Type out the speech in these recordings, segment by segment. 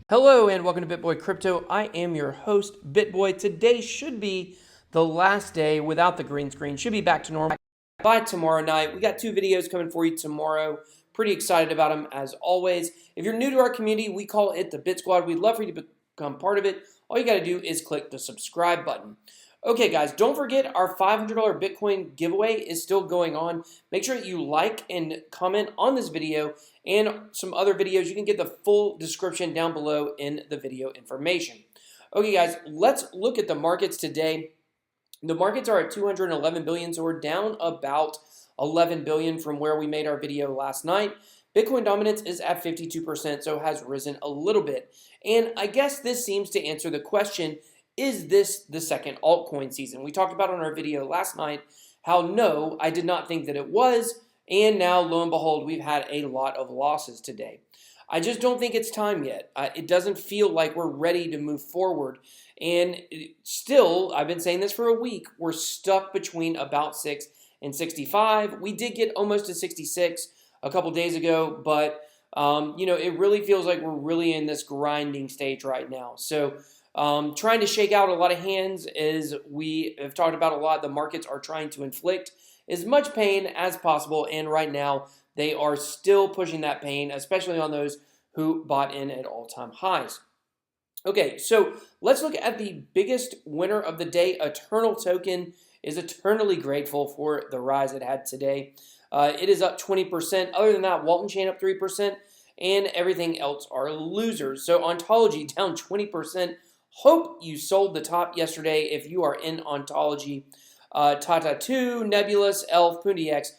Hello and welcome to BitBoy Crypto. I am your host, BitBoy. Today should be the last day without the green screen. Should be back to normal by tomorrow night. We got two videos coming for you tomorrow. Pretty excited about them as always. If you're new to our community, we call it the Bit Squad. We'd love for you to become part of it. All you got to do is click the subscribe button. Okay, guys, don't forget our $500 Bitcoin giveaway is still going on. Make sure that you like and comment on this video and some other videos. You can get the full description down below in the video information. Okay, guys, let's look at the markets today. The markets are at 211 billion, so we're down about 11 billion from where we made our video last night. Bitcoin dominance is at 52%, so has risen a little bit. And I guess this seems to answer the question, is this the second altcoin season? We talked about on our video last night how no, I did not think that it was, and now lo and behold, we've had a lot of losses today. I just don't think it's time yet. It doesn't feel like we're ready to move forward. And still, I've been saying this for a week, we're stuck between about 6 and 65. We did get almost to 66 a couple days ago, but it really feels like we're really in this grinding stage right now. So trying to shake out a lot of hands, as we have talked about a lot, the markets are trying to inflict as much pain as possible, and right now they are still pushing that pain, especially on those who bought in at all-time highs. Okay, so let's look at the biggest winner of the day. Eternal token is eternally grateful for the rise it had today. It is up 20%. Other than that, Walton Chain up 3%, and everything else are losers. So Ontology down 20%. Hope you sold the top yesterday if you are in Ontology. Tata 2, Nebulous, Elf, Pundi X,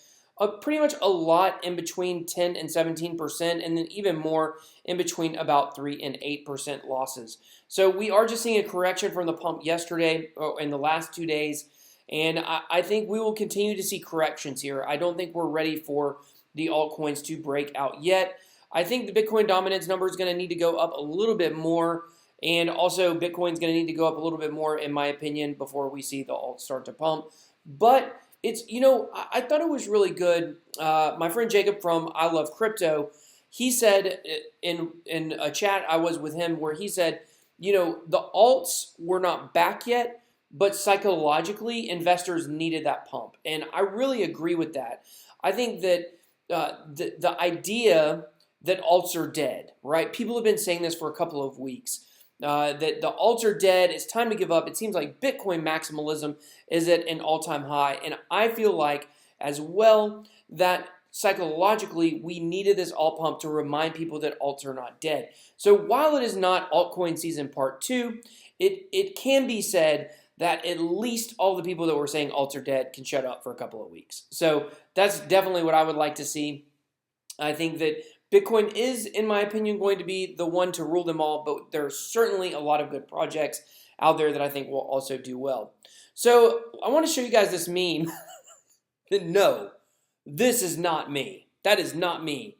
pretty much a lot in between 10 and 17%, and then even more in between about 3 and 8% losses. So we are just seeing a correction from the pump yesterday, or in the last 2 days, and I think we will continue to see corrections here. I don't think we're ready for the altcoins to break out yet. I think the Bitcoin dominance number is going to need to go up a little bit more. And also, Bitcoin's going to need to go up a little bit more, in my opinion, before we see the alt start to pump. But it's, I thought it was really good. My friend Jacob from I Love Crypto, he said in a chat I was with him where he said, the alts were not back yet, but psychologically, investors needed that pump. And I really agree with that. I think that the idea that alts are dead, right? People have been saying this for a couple of weeks. That the alts are dead, it's time to give up. It seems like Bitcoin maximalism is at an all-time high, and I feel like as well that psychologically we needed this alt pump to remind people that alts are not dead. So while it is not altcoin season part 2, it can be said that at least all the people that were saying alts are dead can shut up for a couple of weeks. So that's definitely what I would like to see. I think that Bitcoin is, in my opinion, going to be the one to rule them all, but there's certainly a lot of good projects out there that I think will also do well. So I want to show you guys this meme. No, this is not me. That is not me.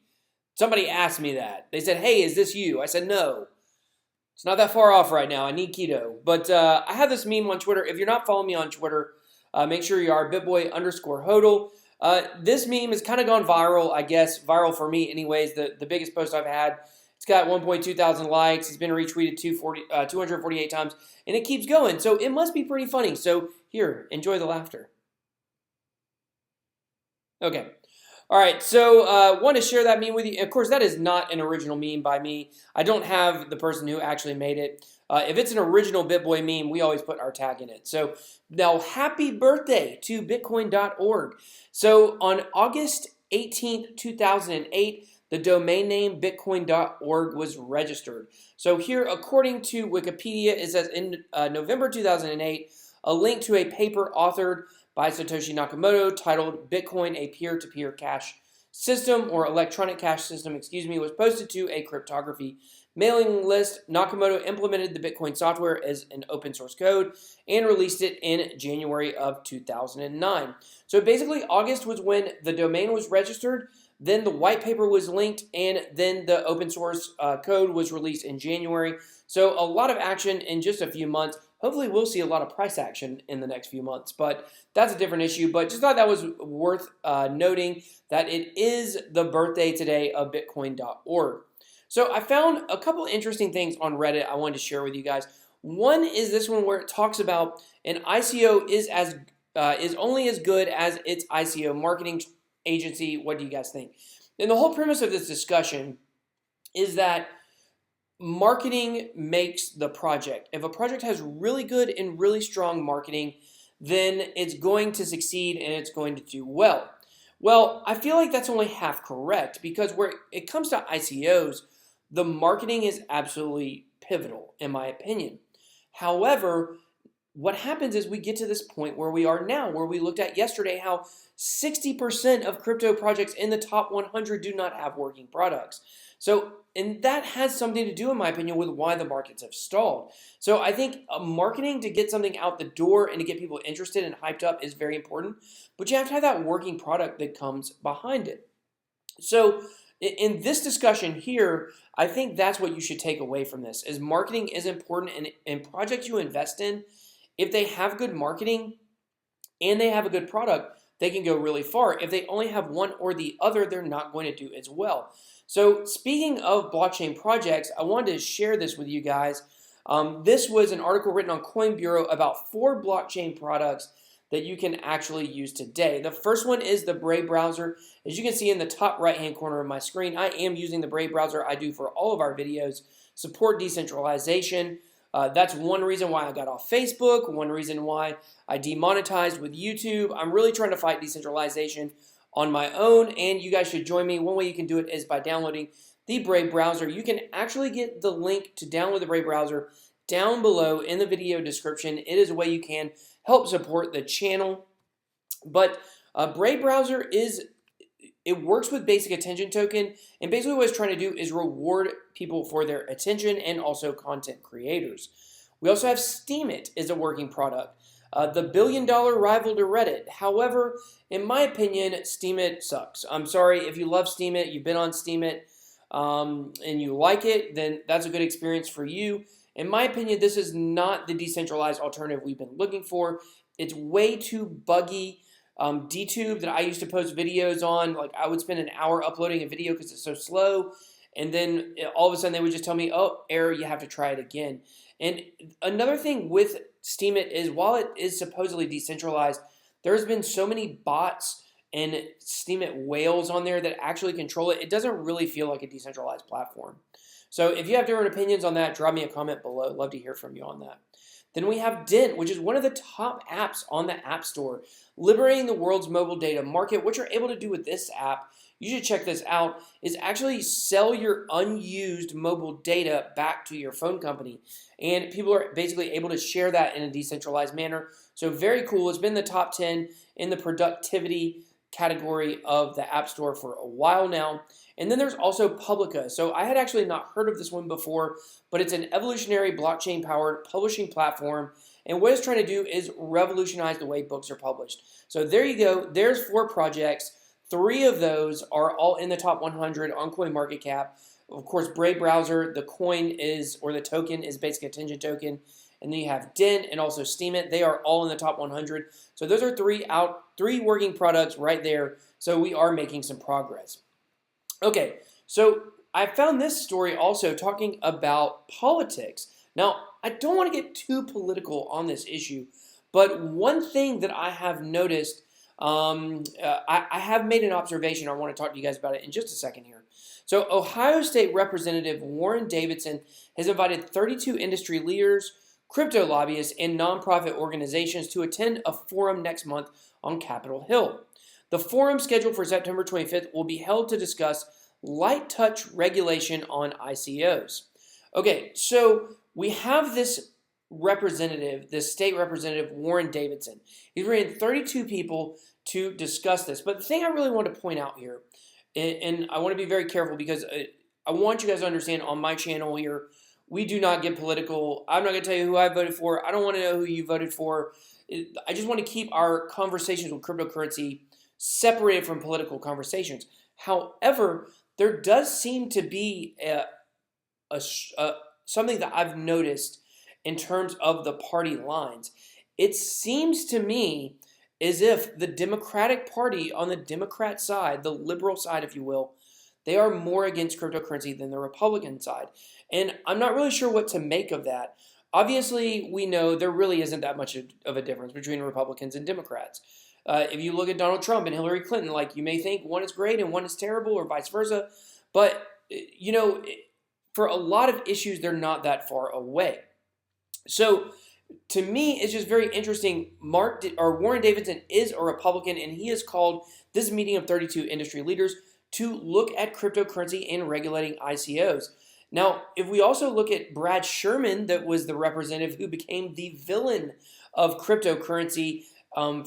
Somebody asked me that. They said, hey, is this you? I said, no. It's not that far off right now. I need keto. But I have this meme on Twitter. If you're not following me on Twitter, make sure you are bitboy_hodl. This meme has kind of gone viral, I guess, viral for me anyways, the biggest post I've had. It's got 1.2 thousand likes, it's been retweeted 248 times, and it keeps going, so it must be pretty funny. So here, enjoy the laughter. Okay. All right, so want to share that meme with you. Of course, that is not an original meme by me. I don't have the person who actually made it. If it's an original BitBoy meme, we always put our tag in it. So now, happy birthday to Bitcoin.org. So on August 18th, 2008, the domain name Bitcoin.org was registered. So here, according to Wikipedia, it says in November 2008, a link to a paper authored by Satoshi Nakamoto titled Bitcoin, a peer-to-peer cash system, or electronic cash system, was posted to a cryptography mailing list. Nakamoto implemented the Bitcoin software as an open source code and released it in January of 2009. So basically, August was when the domain was registered, then the white paper was linked, and then the open source code was released in January. So a lot of action in just a few months. Hopefully we'll see a lot of price action in the next few months, but that's a different issue. But just thought that was worth noting that it is the birthday today of Bitcoin.org. So I found a couple interesting things on Reddit I wanted to share with you guys. One is this one where it talks about an ICO is only as good as its ICO marketing agency. What do you guys think? And the whole premise of this discussion is that marketing makes the project. If a project has really good and really strong marketing, then it's going to succeed and it's going to do well. Well, I feel like that's only half correct, because where it comes to ICOs, the marketing is absolutely pivotal, in my opinion. However, what happens is we get to this point where we are now, where we looked at yesterday how 60% of crypto projects in the top 100 do not have working products. So, and that has something to do, in my opinion, with why the markets have stalled. So I think marketing to get something out the door and to get people interested and hyped up is very important, but you have to have that working product that comes behind it. So in this discussion here, I think that's what you should take away from this, is marketing is important, and projects you invest in, if they have good marketing and they have a good product, they can go really far. If they only have one or the other, they're not going to do as well. So speaking of blockchain projects, I wanted to share this with you guys. This was an article written on Coin Bureau about 4 blockchain products that you can actually use today. The first one is the Brave browser. As you can see in the top right-hand corner of my screen, I am using the Brave browser. I do for all of our videos. Support decentralization. That's one reason why I got off Facebook, one reason why I demonetized with YouTube. I'm really trying to fight decentralization on my own, and you guys should join me. One way you can do it is by downloading the Brave browser. You can actually get the link to download the Brave browser down below in the video description. It is a way you can help support the channel. But Brave browser it works with basic attention token, and basically what it's trying to do is reward people for their attention and also content creators. We also have Steemit is a working product. The billion-dollar rival to Reddit. However, in my opinion, Steemit sucks. I'm sorry if you love Steemit, you've been on Steemit, and you like it, then that's a good experience for you. In my opinion, this is not the decentralized alternative we've been looking for. It's way too buggy. DTube that I used to post videos on, like I would spend an hour uploading a video because it's so slow, and then all of a sudden they would just tell me, oh, error, you have to try it again. And another thing with Steemit is, while it is supposedly decentralized, there's been so many bots and Steemit whales on there that actually control it. It doesn't really feel like a decentralized platform. So if you have different opinions on that, drop me a comment below. I'd love to hear from you on that. Then we have Dent, which is one of the top apps on the App Store, liberating the world's mobile data market. What you're able to do with this app, you should check this out, is actually sell your unused mobile data back to your phone company. And people are basically able to share that in a decentralized manner. So very cool. It's been the top 10 in the productivity category of the App Store for a while now. And then there's also Publica. So I had actually not heard of this one before, but it's an evolutionary blockchain-powered publishing platform. And what it's trying to do is revolutionize the way books are published. So there you go. There's 4 projects. 3 of those are all in the top 100 on CoinMarketCap. Of course, Brave browser, the coin is, or the token is basic attention token. And then you have Dent and also Steemit. They are all in the top 100. So those are 3 working products right there. So we are making some progress. Okay, so I found this story also talking about politics. Now, I don't want to get too political on this issue, but one thing that I have noticed, I have made an observation. I want to talk to you guys about it in just a second here. So Ohio State Representative Warren Davidson has invited 32 industry leaders, crypto lobbyists, and nonprofit organizations to attend a forum next month on Capitol Hill. The forum, scheduled for September 25th, will be held to discuss light touch regulation on ICOs. Okay, so we have this representative, this state representative, Warren Davidson. He's bringing 32 people to discuss this. But the thing I really want to point out here, and I want to be very careful because I want you guys to understand, on my channel here, we do not get political. I'm not going to tell you who I voted for. I don't want to know who you voted for. I just want to keep our conversations with cryptocurrency separated from political conversations. However, there does seem to be something that I've noticed in terms of the party lines. It seems to me as if the Democratic Party, on the Democrat side, the liberal side, if you will, they are more against cryptocurrency than the Republican side. And I'm not really sure what to make of that. Obviously, we know there really isn't that much of a difference between Republicans and Democrats. If you look at Donald Trump and Hillary Clinton, like, you may think one is great and one is terrible, or vice versa. But, you know, for a lot of issues, they're not that far away. So to me, it's just very interesting. Warren Davidson is a Republican, and he has called this meeting of 32 industry leaders to look at cryptocurrency and regulating ICOs. Now, if we also look at Brad Sherman, that was the representative who became the villain of cryptocurrency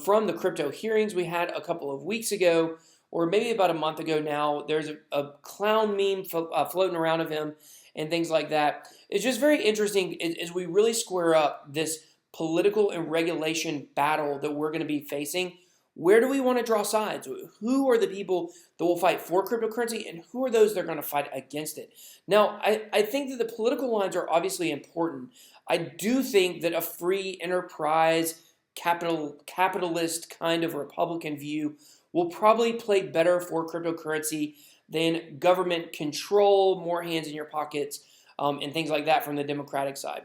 from the crypto hearings we had a couple of weeks ago, or maybe about a month ago now. There's a clown meme floating around of him and things like that. It's just very interesting as we really square up this political and regulation battle that we're going to be facing. Where do we want to draw sides? Who are the people that will fight for cryptocurrency, and who are those that are going to fight against it? Now, I think that the political lines are obviously important. I do think that a free enterprise, capitalist kind of Republican view will probably play better for cryptocurrency than government control, more hands in your pockets, and things like that from the Democratic side.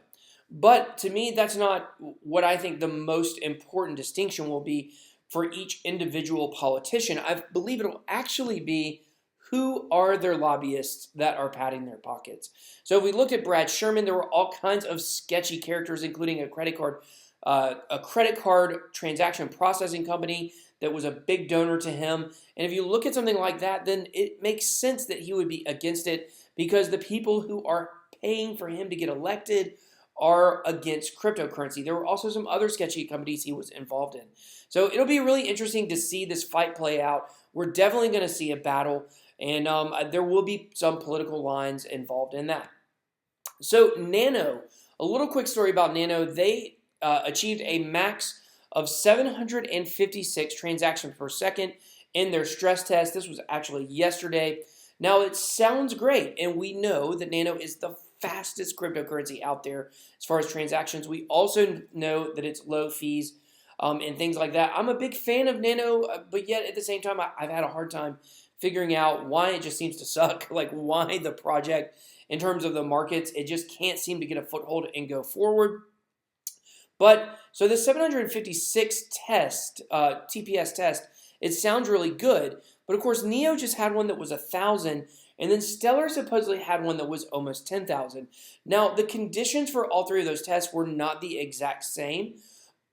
But to me, that's not what I think the most important distinction will be for each individual politician. I believe it'll actually be who are their lobbyists that are padding their pockets. So if we look at Brad Sherman, there were all kinds of sketchy characters, including a credit card transaction processing company that was a big donor to him. And if you look at something like that, then it makes sense that he would be against it, because the people who are paying for him to get elected are against cryptocurrency. There were also some other sketchy companies he was involved in. So it'll be really interesting to see this fight play out. We're definitely going to see a battle, and there will be some political lines involved in that. So Nano, a little quick story about Nano. They achieved a max of 756 transactions per second in their stress test. This was actually yesterday. Now, it sounds great, and we know that Nano is the fastest cryptocurrency out there as far as transactions. We also know that it's low fees and things like that. I'm a big fan of Nano, but yet at the same time, I've had a hard time figuring out why it just seems to suck, like why the project, in terms of the markets, it just can't seem to get a foothold and go forward. But so the 756 TPS test, it sounds really good. But of course, Neo just had one that was 1,000, and then Stellar supposedly had one that was almost 10,000. Now, the conditions for all three of those tests were not the exact same,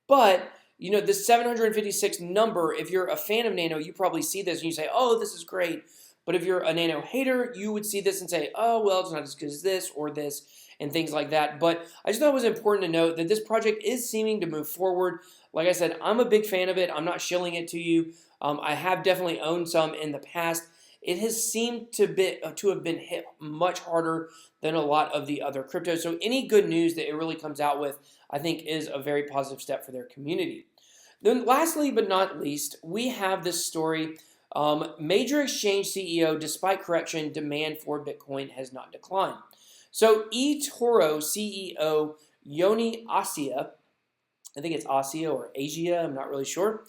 but you know, the 756 number, if you're a fan of Nano, you probably see this and you say, oh, this is great. But if you're a Nano hater, you would see this and say, oh, well, it's not as good as this or this, and things like that. But I just thought it was important to note that this project is seeming to move forward. Like I said, I'm a big fan of it. I'm not shilling it to you. I have definitely owned some in the past. It has seemed to have been hit much harder than a lot of the other cryptos. So any good news that it really comes out with, I think, is a very positive step for their community. Then lastly but not least, we have this story. Major exchange CEO, despite correction, demand for Bitcoin has not declined. So eToro CEO Yoni Asia, I think it's Asia or Asia, I'm not really sure,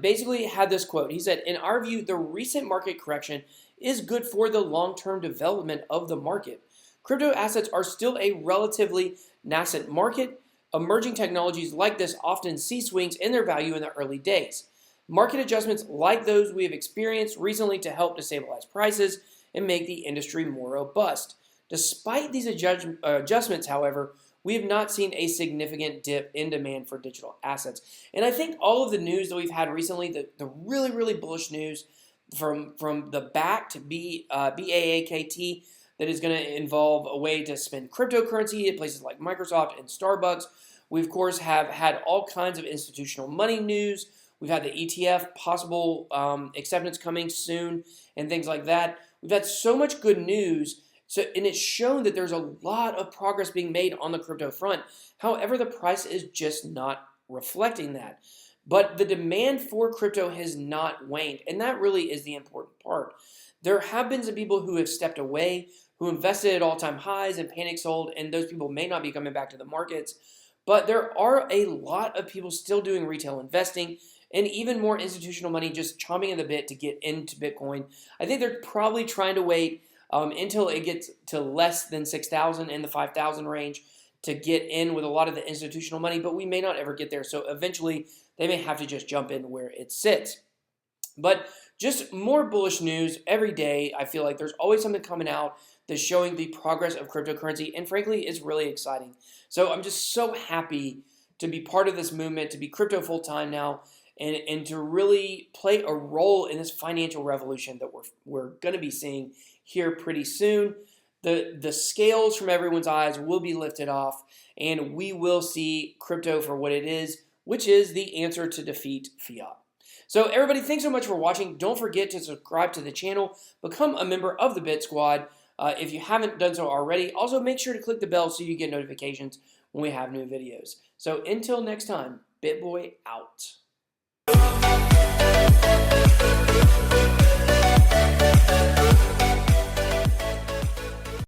basically had this quote. He said, in our view, the recent market correction is good for the long-term development of the market. Crypto assets are still a relatively nascent market. Emerging technologies like this often see swings in their value in the early days. Market adjustments like those we have experienced recently to help to stabilize prices and make the industry more robust. Despite these adjustments, however, we have not seen a significant dip in demand for digital assets. And I think all of the news that we've had recently, the really, really bullish news from the backed BAAKT that is going to involve a way to spend cryptocurrency at places like Microsoft and Starbucks. We, of course, have had all kinds of institutional money news. We've had the ETF possible acceptance coming soon and things like that. We've had so much good news. And it's shown that there's a lot of progress being made on the crypto front. However, the price is just not reflecting that. But the demand for crypto has not waned, and that really is the important part. There have been some people who have stepped away, who invested at all-time highs and panic sold, and those people may not be coming back to the markets. But there are a lot of people still doing retail investing, and even more institutional money just chomping at the bit to get into Bitcoin. I think they're probably trying to wait until it gets to less than 6,000 in the 5,000 range to get in with a lot of the institutional money, but we may not ever get there. So eventually they may have to just jump in where it sits. But just more bullish news every day. I feel like there's always something coming out that's showing the progress of cryptocurrency, and frankly, it's really exciting. So I'm just so happy to be part of this movement, to be crypto full-time now, and to really play a role in this financial revolution that we're going to be seeing here pretty soon. The scales from everyone's eyes will be lifted off, and we will see crypto for what it is, which is the answer to defeat fiat. So everybody, thanks so much for watching. Don't forget to subscribe to the channel, become a member of the Bit Squad if you haven't done so already. Also, make sure to click the bell so you get notifications when we have new videos. So until next time, BitBoy out.